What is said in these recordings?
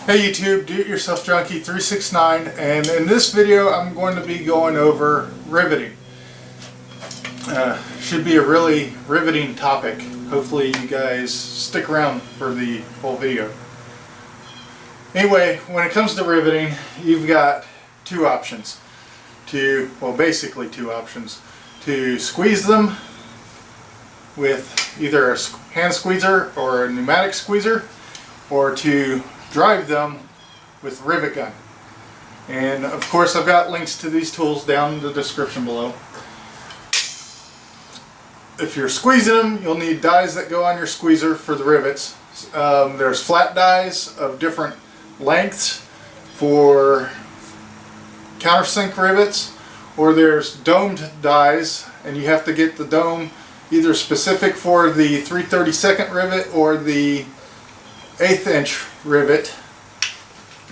Hey YouTube, Do-It-Yourself Junkie 369, and in this video I'm going to be going over riveting. Should be a really riveting topic. Hopefully you guys stick around for the whole video. Anyway, when it comes to riveting, you've got two options. Basically two options. To squeeze them with either a hand squeezer or a pneumatic squeezer, or to drive them with rivet gun. And of course I've got links to these tools down in the description below. If you're squeezing them, you'll need dies that go on your squeezer for the rivets. There's flat dies of different lengths for countersink rivets, or there's domed dies, and you have to get the dome either specific for the 3/32 rivet or the 1/8 inch rivet,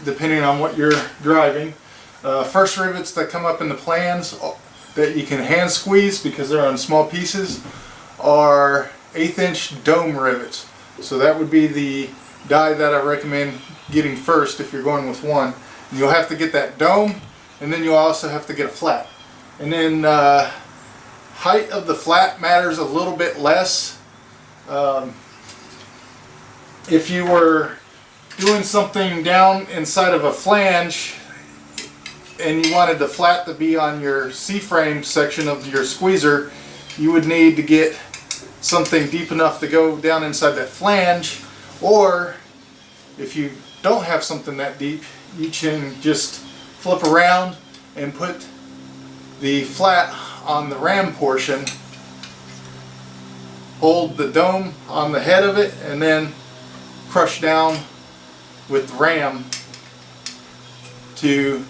depending on what you're driving. First rivets that come up in the plans that you can hand squeeze because they're on small pieces are 1/8 inch dome rivets. So that would be the die that I recommend getting first if you're going with one. And you'll have to get that dome, and then you'll also have to get a flat. And then height of the flat matters a little bit less. If you were doing something down inside of a flange and you wanted the flat to be on your C-frame section of your squeezer, you would need to get something deep enough to go down inside that flange. Or if you don't have something that deep, you can just flip around and put the flat on the ram portion, hold the dome on the head of it, and then crush down with the ram to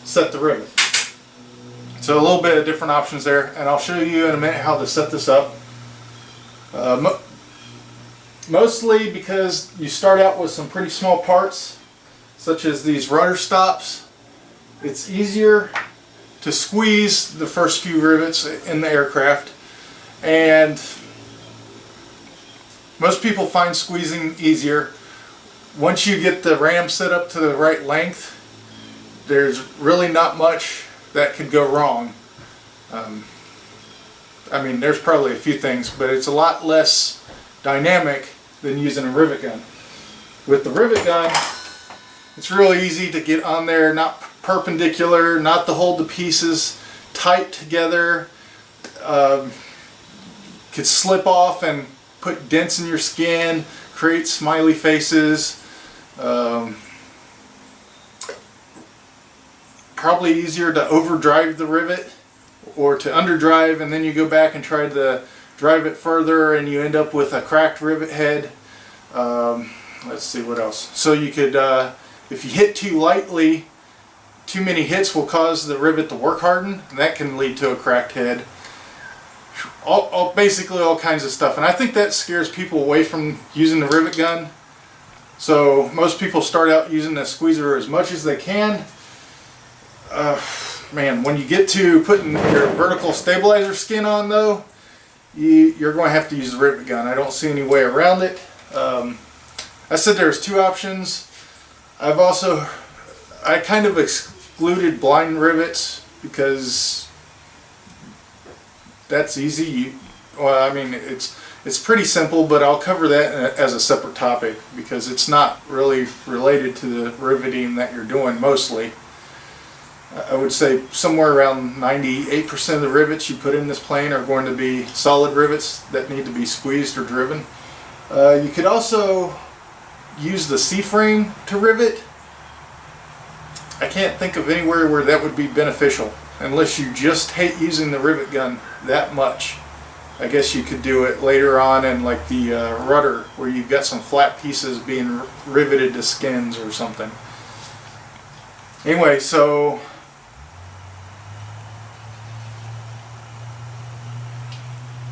set the rivet. So a little bit of different options there, and I'll show you in a minute how to set this up. Mostly because you start out with some pretty small parts, such as these rudder stops, it's easier to squeeze the first few rivets in the aircraft, and most people find squeezing easier. Once you get the ram set up to the right length, there's really not much that could go wrong. I mean, there's probably a few things, but it's a lot less dynamic than using a rivet gun. With the rivet gun, it's really easy to get on there, not perpendicular, not to hold the pieces tight together. Could slip off and put dents in your skin, create smiley faces. Probably easier to overdrive the rivet or to underdrive, and then you go back and try to drive it further and you end up with a cracked rivet head. Let's see what else. So you could, if you hit too lightly, too many hits will cause the rivet to work harden, and that can lead to a cracked head. Basically all kinds of stuff, and I think that scares people away from using the rivet gun. So most people start out using the squeezer as much as they can. Man, when you get to putting your vertical stabilizer skin on though, you're going to have to use the rivet gun. I don't see any way around it. I said there's two options. I kind of excluded blind rivets because that's easy. Well, I mean, it's pretty simple, but I'll cover that as a separate topic because it's not really related to the riveting that you're doing mostly. I would say somewhere around 98% of the rivets you put in this plane are going to be solid rivets that need to be squeezed or driven. You could also use the C-frame to rivet. I can't think of anywhere where that would be beneficial, unless you just hate using the rivet gun that much. I guess you could do it later on in like the rudder, where you've got some flat pieces being riveted to skins or something. Anyway, so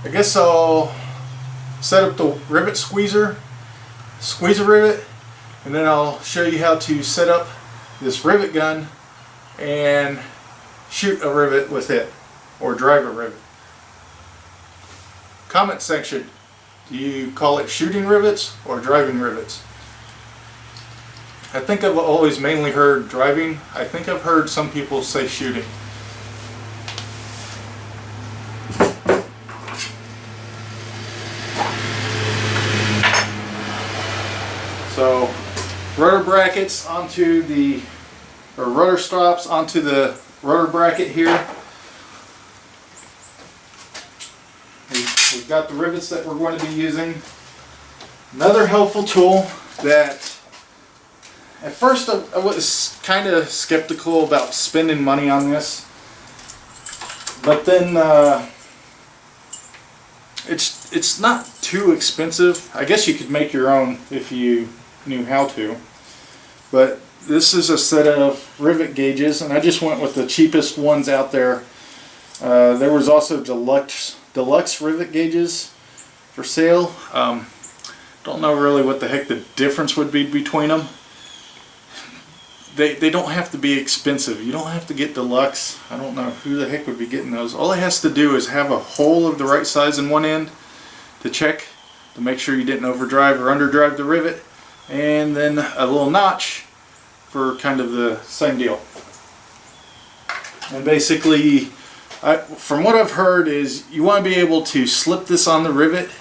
I guess I'll set up the rivet squeezer, squeeze a rivet, and then I'll show you how to set up this rivet gun and shoot a rivet with it, or drive a rivet. Comment section, do you call it shooting rivets or driving rivets? I think I've always mainly heard driving. I think I've heard some people say shooting. So rudder brackets onto the, or rudder stops onto the rudder bracket here. We've got the rivets that we're going to be using. Another helpful tool that at first I was kind of skeptical about spending money on this, but then it's not too expensive. I guess you could make your own if you knew how to, but this is a set of rivet gauges, and I just went with the cheapest ones out there. There was also deluxe rivet gauges for sale. Don't know really what the heck the difference would be between them. They don't have to be expensive. You don't have to get deluxe. I don't know who the heck would be getting those. All it has to do is have a hole of the right size in one end to check, to make sure you didn't overdrive or underdrive the rivet, and then a little notch for kind of the same deal. And basically, from what I've heard, is you want to be able to slip this on the rivet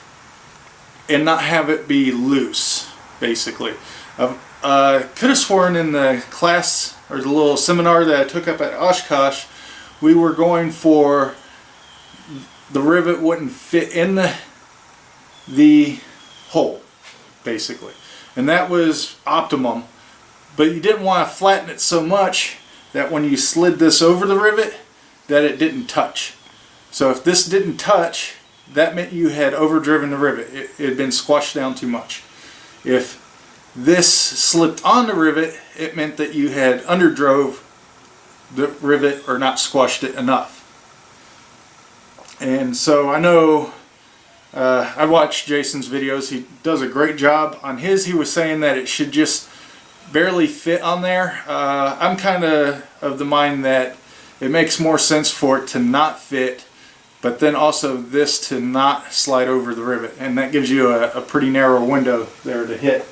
and not have it be loose, basically. I could have sworn in the class, or the little seminar that I took up at Oshkosh, we were going for the rivet wouldn't fit in the hole, basically. And that was optimum. But you didn't want to flatten it so much that when you slid this over the rivet, that it didn't touch. So if this didn't touch, that meant you had overdriven the rivet. It had been squashed down too much. If this slipped on the rivet, it meant that you had underdrove the rivet or not squashed it enough. And so I know, I watched Jason's videos. He does a great job on his. He was saying that it should just barely fit on there. I'm kind of the mind that it makes more sense for it to not fit, but then also this to not slide over the rivet, and that gives you a pretty narrow window there to hit.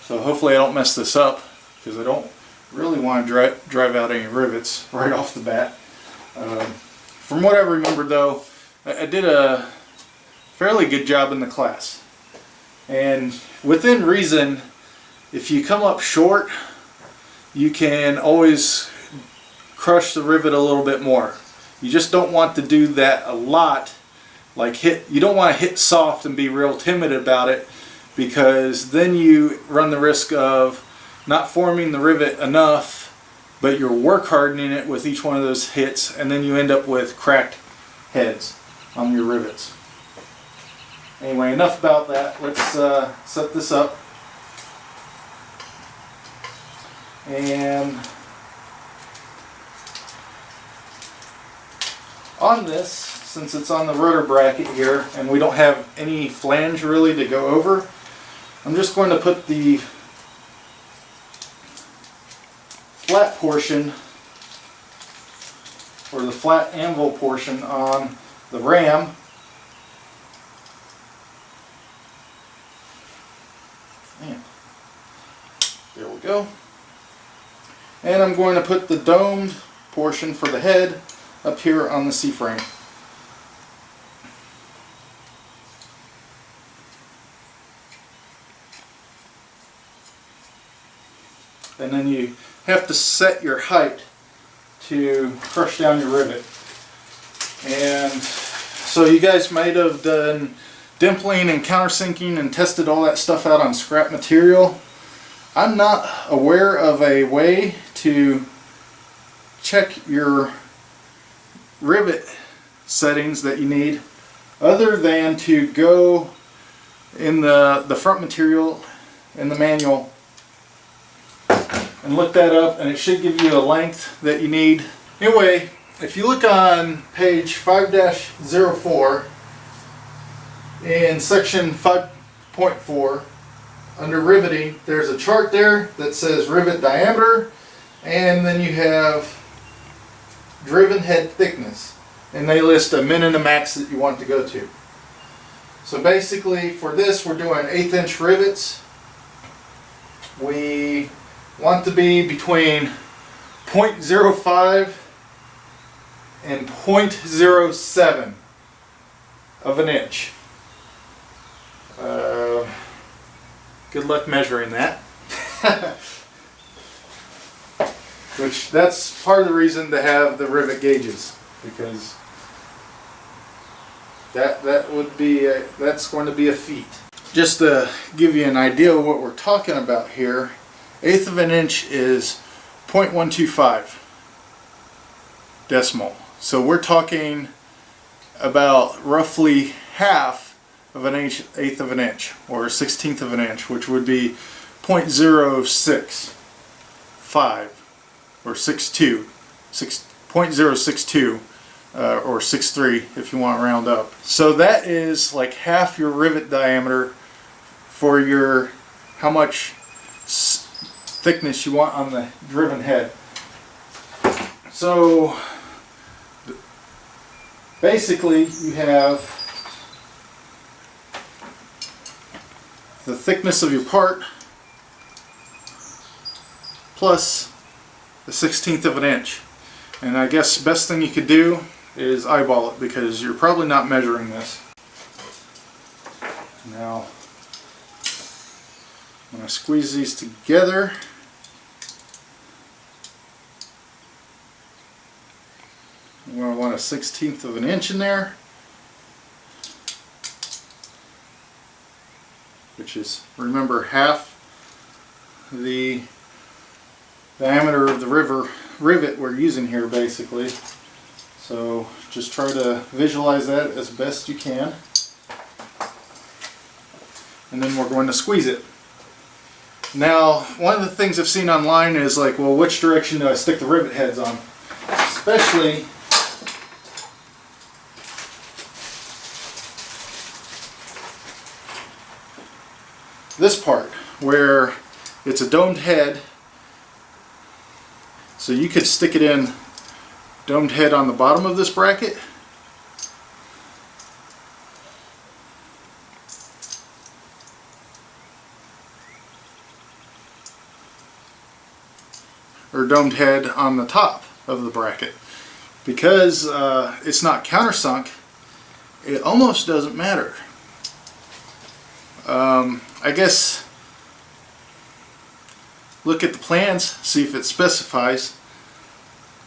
So hopefully I don't mess this up, because I don't really want to drive out any rivets right off the bat. From what I remember though, I did a fairly good job in the class, and within reason, if you come up short, you can always crush the rivet a little bit more. You just don't want to do that a lot. Like you don't want to hit soft and be real timid about it, because then you run the risk of not forming the rivet enough, but you're work hardening it with each one of those hits, and then you end up with cracked heads on your rivets. Anyway, enough about that. Let's set this up. And on this, since it's on the rudder bracket here and we don't have any flange really to go over, I'm just going to put the flat portion, or the flat anvil portion, on the ram. And there we go. And I'm going to put the domed portion for the head up here on the C-frame. And then you have to set your height to crush down your rivet. And so you guys might have done dimpling and countersinking and tested all that stuff out on scrap material. I'm not aware of a way to check your rivet settings that you need other than to go in the front material in the manual and look that up, and it should give you a length that you need. Anyway, if you look on page 5-04 in section 5.4 under riveting, there's a chart there that says rivet diameter, and then you have driven head thickness, and they list a min and a max that you want to go to. So basically for this we're doing 1/8 inch rivets, we want to be between 0.05 and 0.07 of an inch. Good luck measuring that. Which, that's part of the reason to have the rivet gauges, because that would be that's going to be a feat. Just to give you an idea of what we're talking about here, 1/8 of an inch is 0.125 decimal. So we're talking about roughly half of an inch, 1/8 of an inch, or 1/16 of an inch, which would be 0.065 or 0.062 or 63 if you want to round up. So that is like half your rivet diameter for your how much thickness you want on the driven head. So basically you have the thickness of your part plus the 1/16 of an inch. And I guess the best thing you could do is eyeball it, because you're probably not measuring this. Now, when I squeeze these together, I'm going to want a 1/16 of an inch in there, which is, remember, half the diameter of the rivet we're using here, basically. So just try to visualize that as best you can, and then we're going to squeeze it. Now, one of the things I've seen online is like, well, which direction do I stick the rivet heads on? Especially this part where it's a domed head. So you could stick it in domed head on the bottom of this bracket, or domed head on the top of the bracket. Because it's not countersunk, it almost doesn't matter. I guess look at the plans, see if it specifies.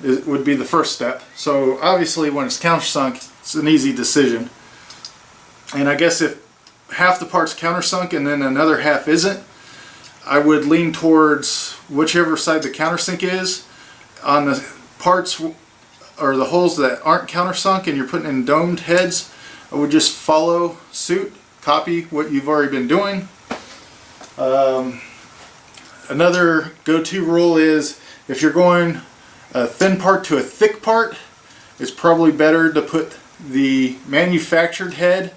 It would be the first step. So obviously when it's countersunk, it's an easy decision. And I guess if half the part's countersunk and then another half isn't, I would lean towards whichever side the countersink is. On the parts or the holes that aren't countersunk and you're putting in domed heads, I would just follow suit, copy what you've already been doing. Another go-to rule is if you're going a thin part to a thick part, it's probably better to put the manufactured head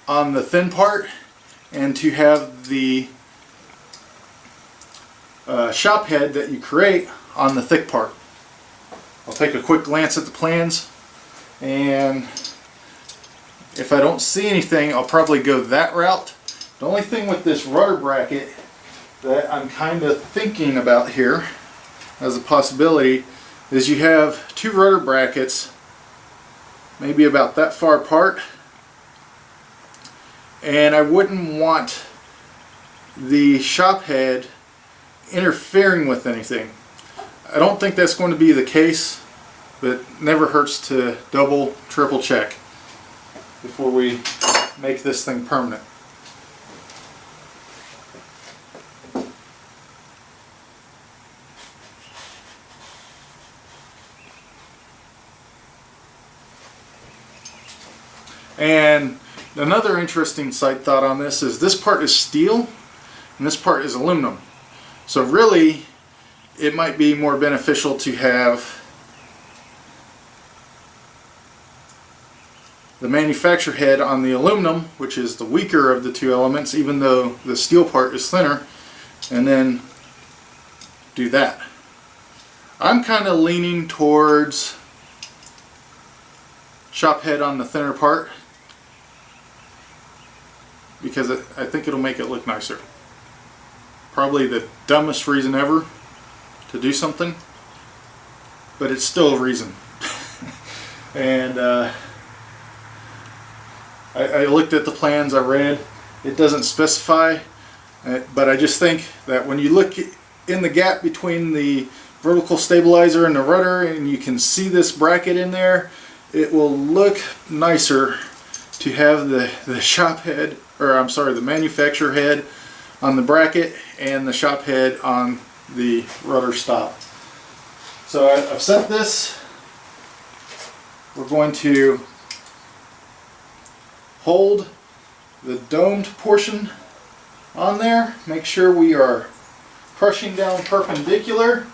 on the thin part and to have the shop head that you create on the thick part. I'll take a quick glance at the plans, and if I don't see anything, I'll probably go that route. The only thing with this rudder bracket that I'm kind of thinking about here as a possibility is you have two rudder brackets maybe about that far apart, and I wouldn't want the shop head interfering with anything. I don't think that's going to be the case, but never hurts to double, triple check before we make this thing permanent. And another interesting side thought on this part is steel and this part is aluminum. So really it might be more beneficial to have the manufacturer head on the aluminum, which is the weaker of the two elements, even though the steel part is thinner, and then do that. I'm kind of leaning towards shop head on the thinner part because I think it'll make it look nicer, probably the dumbest reason ever to do something, but it's still a reason. And I looked at the plans, I read, it doesn't specify, but I just think that when you look in the gap between the vertical stabilizer and the rudder and you can see this bracket in there, it will look nicer to have the shop head, or I'm sorry, the manufacturer head on the bracket and the shop head on the rudder stop. So I've set this. We're going to hold the domed portion on there. Make sure we are crushing down perpendicular,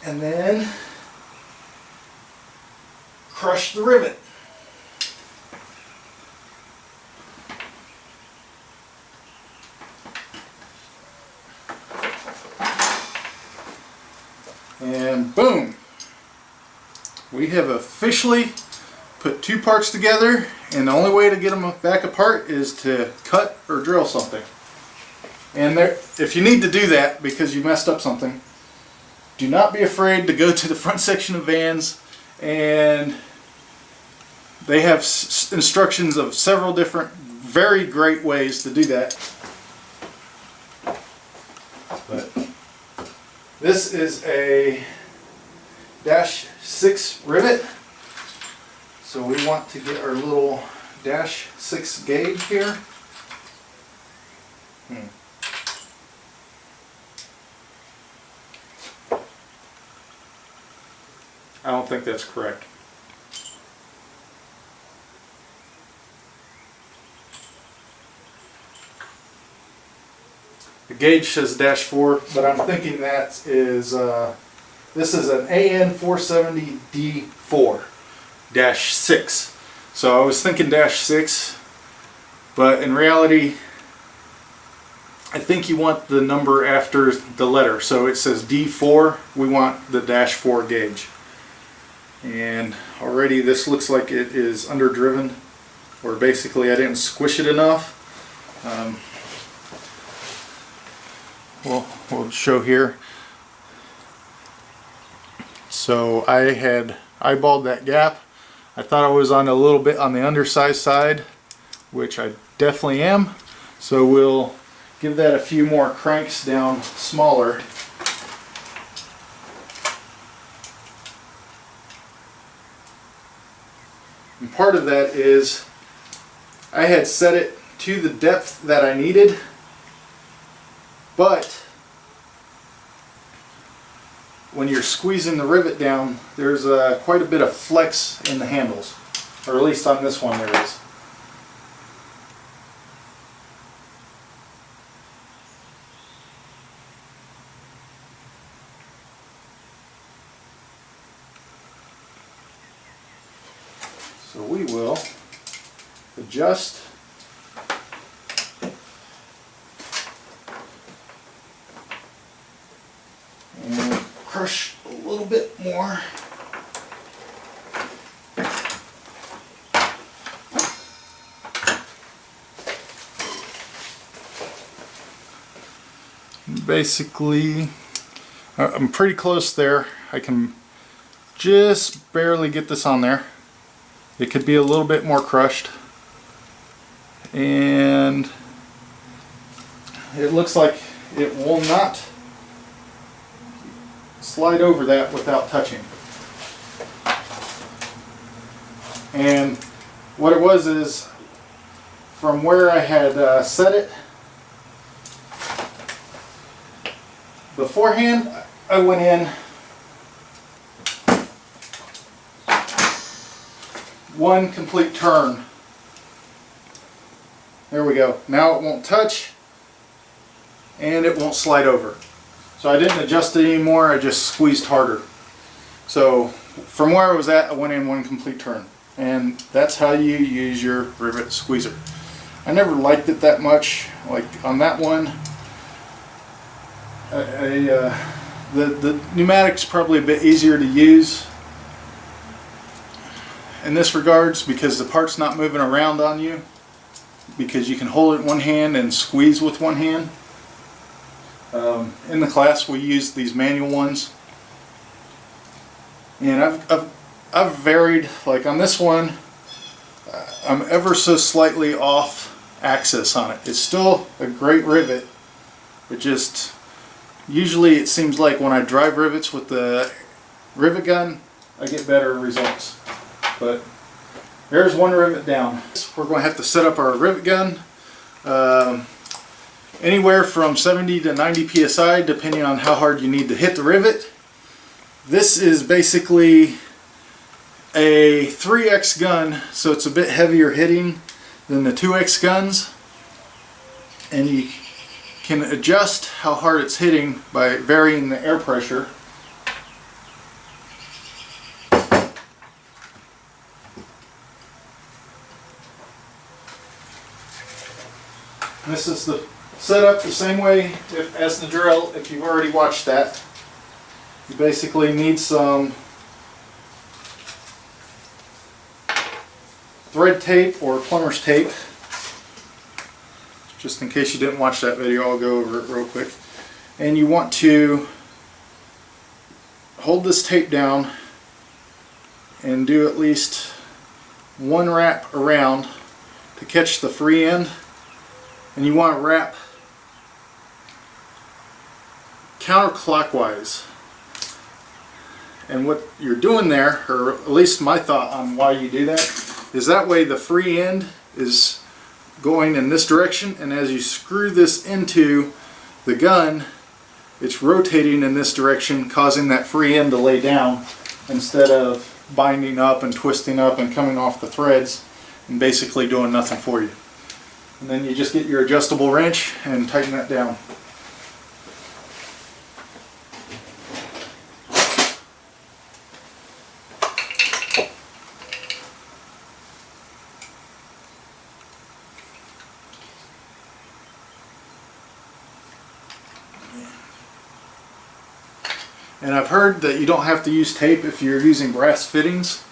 and then crush the rivet. And boom! We have officially put two parts together, and the only way to get them back apart is to cut or drill something. And if you need to do that because you messed up something, do not be afraid to go to the front section of vans, and they have instructions of several different very great ways to do that. But this is a -6 rivet, so we want to get our little -6 gauge here. I don't think that's correct. The gauge says -4, but I'm thinking that is this is an AN470D4 -6. So I was thinking -6, but in reality I think you want the number after the letter. So it says D4, we want the -4 gauge. And already this looks like it is underdriven, or basically I didn't squish it enough. We'll show here. So I had eyeballed that gap. I thought I was on a little bit on the undersized side, which I definitely am. So we'll give that a few more cranks down smaller. And part of that is I had set it to the depth that I needed, but when you're squeezing the rivet down, there's quite a bit of flex in the handles, or at least on this one there is. So we will adjust and crush a little bit more. Basically, I'm pretty close there. I can just barely get this on there. It could be a little bit more crushed, and it looks like it will not slide over that without touching. And what it was is, from where I had set it beforehand, I went in one complete turn. There we go. Now it won't touch and it won't slide over. So I didn't adjust it anymore, I just squeezed harder. So from where I was at, I went in one complete turn. And that's how you use your rivet squeezer. I never liked it that much. Like on that one, the pneumatic's probably a bit easier to use in this regards, because the part's not moving around on you, because you can hold it in one hand and squeeze with one hand. In the class we use these manual ones, and I've varied. Like on this one, I'm ever so slightly off axis on it. It's still a great rivet. It just, usually it seems like when I drive rivets with the rivet gun, I get better results. But there's one rivet down. We're going to have to set up our rivet gun anywhere from 70 to 90 psi, depending on how hard you need to hit the rivet. This is basically a 3X gun, so it's a bit heavier hitting than the 2X guns, and you can adjust how hard it's hitting by varying the air pressure. And this is the setup the same way as the drill, if you've already watched that. You basically need some thread tape or plumber's tape. Just in case you didn't watch that video, I'll go over it real quick. And you want to hold this tape down and do at least one wrap around to catch the free end. And you want to wrap counterclockwise. And what you're doing there, or at least my thought on why you do that, is that way the free end is going in this direction, and as you screw this into the gun, it's rotating in this direction, causing that free end to lay down instead of binding up and twisting up and coming off the threads and basically doing nothing for you. And then you just get your adjustable wrench and tighten that down. And I've heard that you don't have to use tape if you're using brass fittings.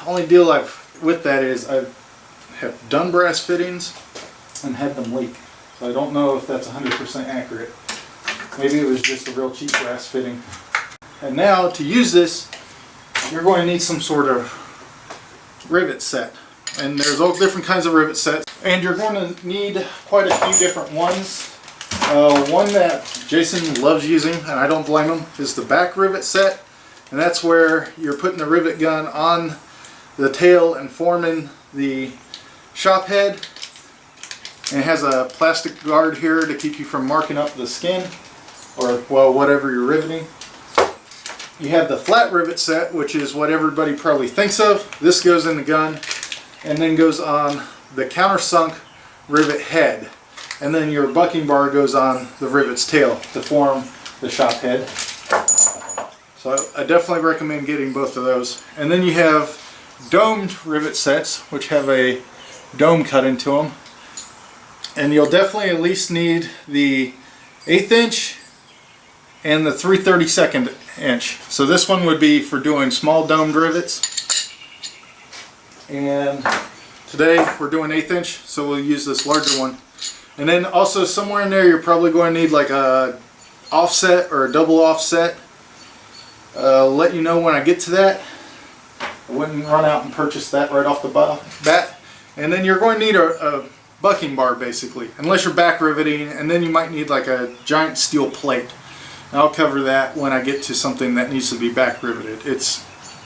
Only deal with that is I have done brass fittings and had them leak. So I don't know if that's 100% accurate. Maybe it was just a real cheap brass fitting. And now to use this, you're going to need some sort of rivet set. And there's all different kinds of rivet sets. And you're going to need quite a few different ones. One that Jason loves using, and I don't blame him, is the back rivet set. And that's where you're putting the rivet gun on the tail and forming the shop head. And it has a plastic guard here to keep you from marking up the skin, or, well, whatever you're riveting. You have the flat rivet set, which is what everybody probably thinks of. This goes in the gun and then goes on the countersunk rivet head. And then your bucking bar goes on the rivet's tail to form the shop head. So I definitely recommend getting both of those. And then you have domed rivet sets, which have a dome cut into them. And you'll definitely at least need the 1/8 inch and the 3/32 inch. So this one would be for doing small domed rivets. And today we're doing 1/8 inch, so we'll use this larger one. And then also somewhere in there you're probably going to need like a offset or a double offset. I'll let you know when I get to that. I wouldn't run out and purchase that right off the bat. And then you're going to need a bucking bar basically, unless you're back riveting, and then you might need like a giant steel plate. And I'll cover that when I get to something that needs to be back riveted. It's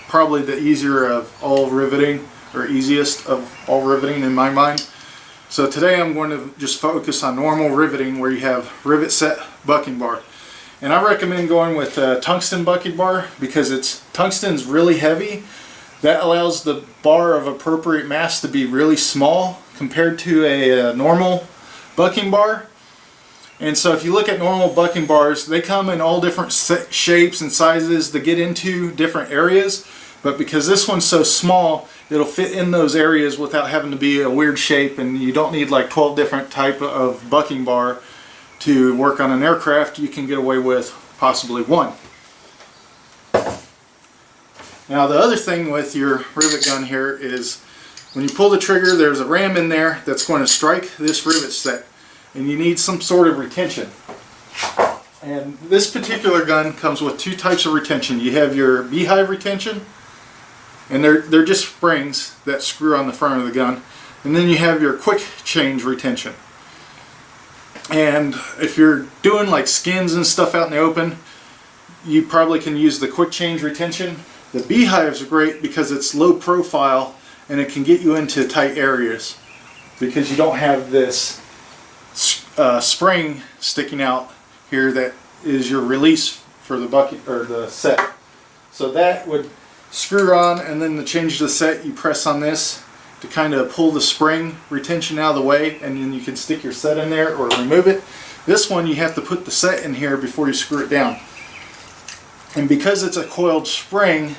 probably the easier of all riveting, or easiest of all riveting in my mind. So today I'm going to just focus on normal riveting, where you have rivet set bucking bar. And I recommend going with tungsten bucking bar because tungsten's really heavy. That allows the bar of appropriate mass to be really small compared to a normal bucking bar. And so if you look at normal bucking bars, they come in all different shapes and sizes to get into different areas. But because this one's so small, it'll fit in those areas without having to be a weird shape, and you don't need like 12 different type of bucking bar to work on an aircraft. You can get away with possibly one. Now the other thing with your rivet gun here is When you pull the trigger, there's a ram in there that's going to strike this rivet set, and you need some sort of retention. And this particular gun comes with two types of retention. You have your beehive retention, and they're just springs that screw on the front of the gun, and then you have your quick change retention. And if you're doing like skins and stuff out in the open, you probably can use the quick change retention. The beehives are great because it's low profile and it can get you into tight areas because you don't have this spring sticking out here that is your release for the bucket or the set. So that would screw on, and then to change the set you press on this to kind of pull the spring retention out of the way, and then you can stick your set in there or remove it. This one you have to put the set in here before you screw it down. And because it's a coiled spring,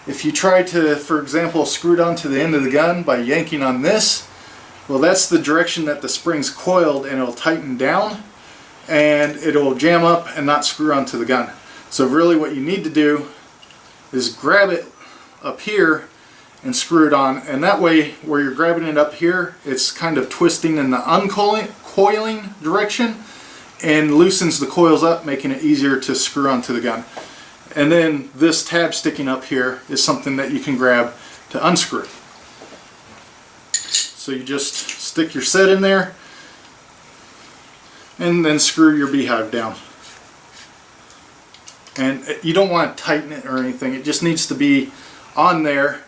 if you try to, for example, screw it onto the end of the gun by yanking on this, well, that's the direction that the spring's coiled, and it'll tighten down and it'll jam up and not screw onto the gun. So really what you need to do is grab it up here and screw it on, and that way where you're grabbing it up here, it's kind of twisting in the uncoiling direction and loosens the coils up, making it easier to screw onto the gun. And then this tab sticking up here is something that you can grab to unscrew. So you just stick your set in there and then screw your beehive down. And you don't want to tighten it or anything, it just needs to be on there,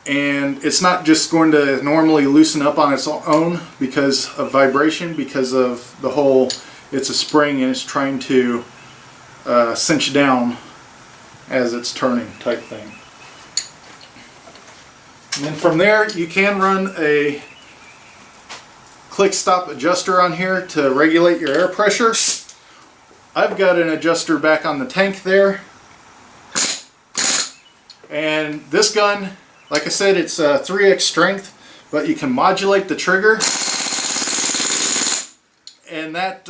and it's not just going to normally loosen up on its own because of vibration, because of the whole, it's a spring and it's trying to cinch down as it's turning type thing. And then from there you can run a click stop adjuster on here to regulate your air pressure. I've got an adjuster back on the tank there, and this gun, like I said, it's 3x strength, but you can modulate the trigger, and that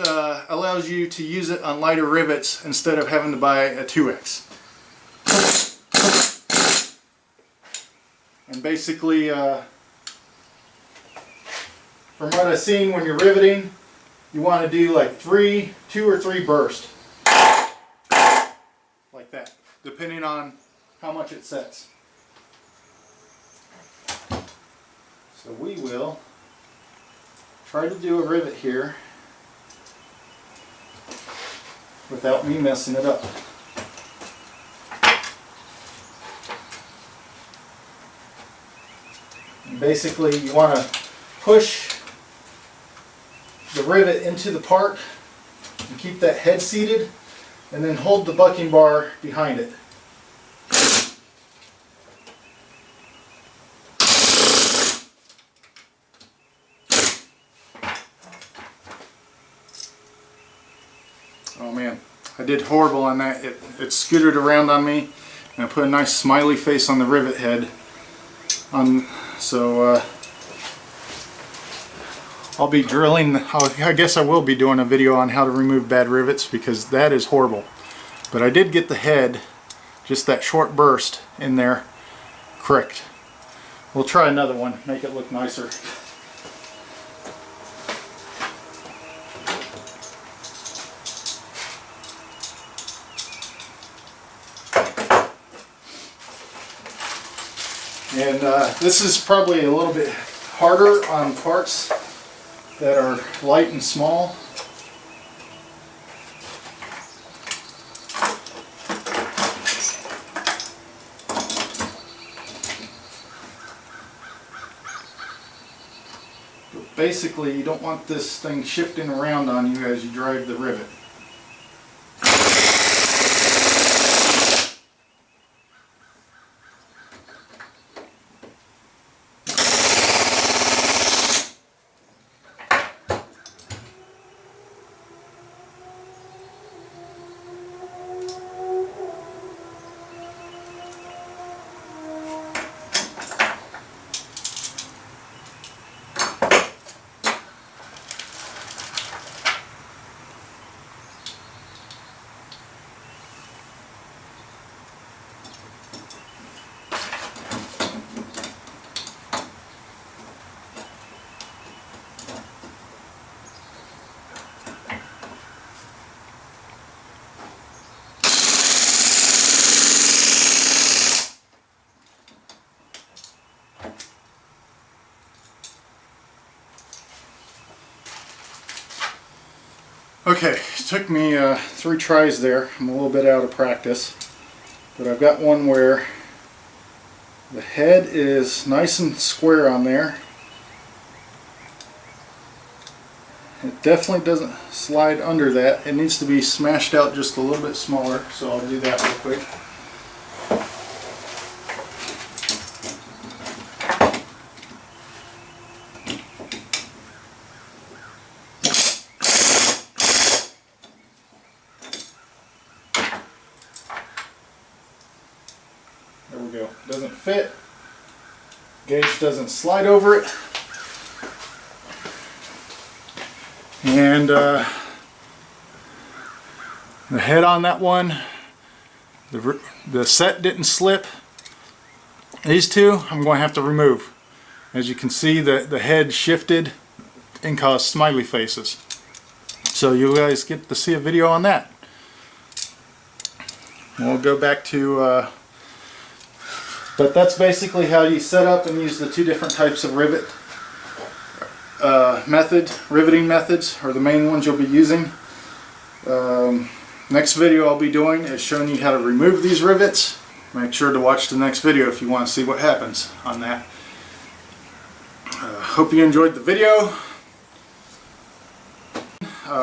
allows you to use it on lighter rivets instead of having to buy a 2x. And basically, from what I've seen, when you're riveting, you want to do like 2 or 3 bursts, like that, depending on how much it sets. So we will try to do a rivet here without me messing it up. And basically you want to push the rivet into the part and keep that head seated, and then hold the bucking bar behind it. Oh man, I did horrible on that. It scooted around on me, and I put a nice smiley face on the rivet head. I'll be drilling, I guess I will be doing a video on how to remove bad rivets, because that is horrible. But I did get the head, just that short burst in there, correct. We'll try another one, make it look nicer. And this is probably a little bit harder on parts that are light and small. But basically, you don't want this thing shifting around on you as you drive the rivet. Okay, it took me 3 tries there. I'm a little bit out of practice, but I've got one where the head is nice and square on there. It definitely doesn't slide under that. It needs to be smashed out just a little bit smaller, so I'll do that real quick. There we go. Doesn't fit. Gauge doesn't slide over it. And the head on that one, the set didn't slip. These two I'm going to have to remove. As you can see, the head shifted and caused smiley faces. So you guys get to see a video on that. We'll go back to but that's basically how you set up and use the 2 different types of riveting methods are the main ones you'll be using. Next video I'll be doing is showing you how to remove these rivets. Make sure to watch the next video if you want to see what happens on that. Hope you enjoyed the video.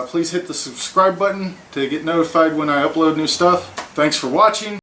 Please hit the subscribe button to get notified when I upload new stuff. Thanks for watching.